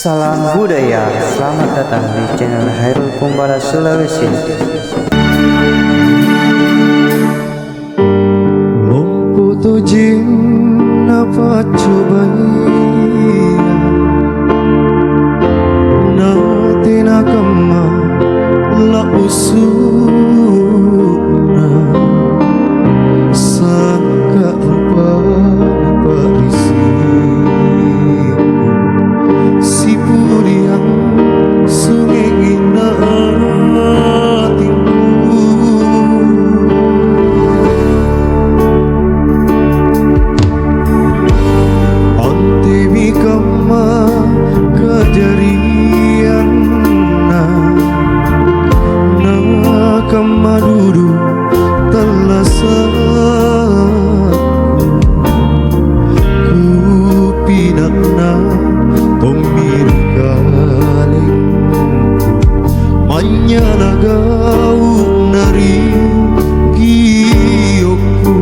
Salam budaya, selamat datang di channel Hairul Kumbara Sulawesi. Memfoto jin apa coba nanti nakama la usuna sangka rupa parisi si puriang sungengina hatiku antemi kama kejarian kama duduk terlasak ku pinakna tombir kaling manyana gau nari giyoku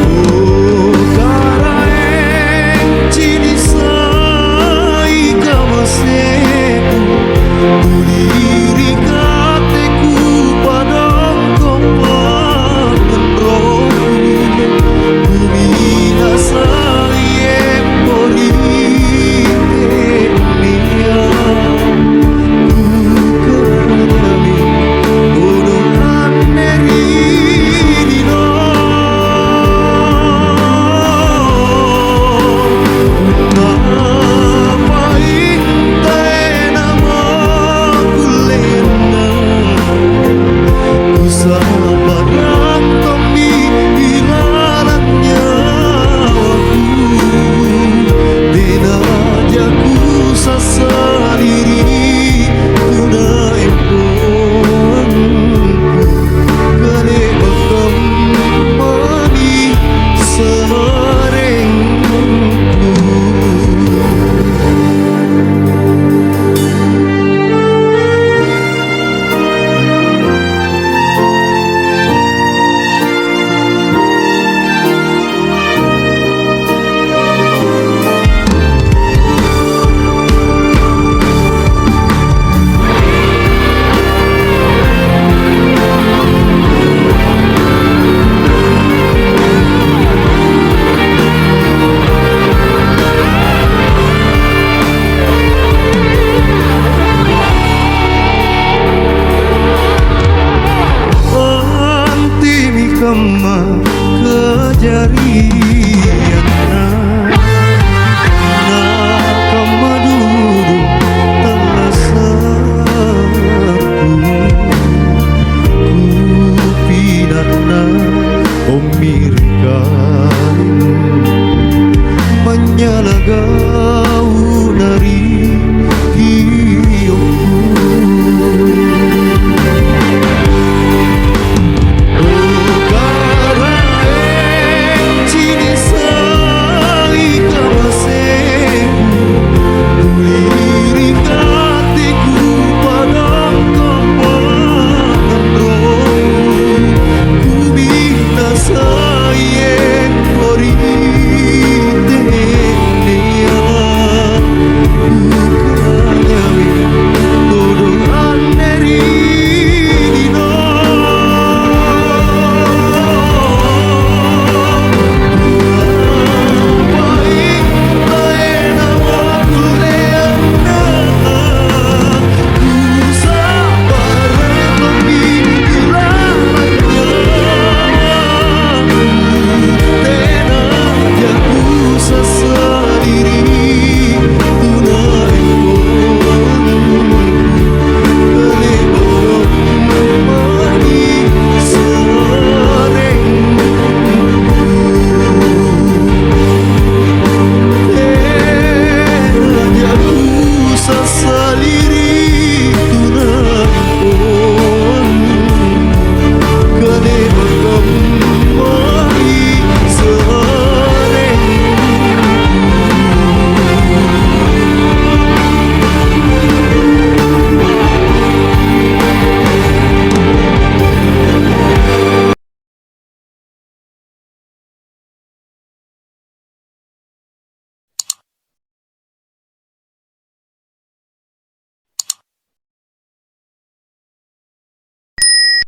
oh karaeng cini sai kamaseku kuliri kateku padang kompak menrohu kumina sayem polite dunia ku kenyali bodohan neri dino ngapain tenama kulena ku sabar yang tombi hilaran nyawaku dina jaku sasariri kuna imponku kane bakam mani sarengku. Antimi kama kejarian nakama duduk terlasaku ku pinakna omir kaling menyalaga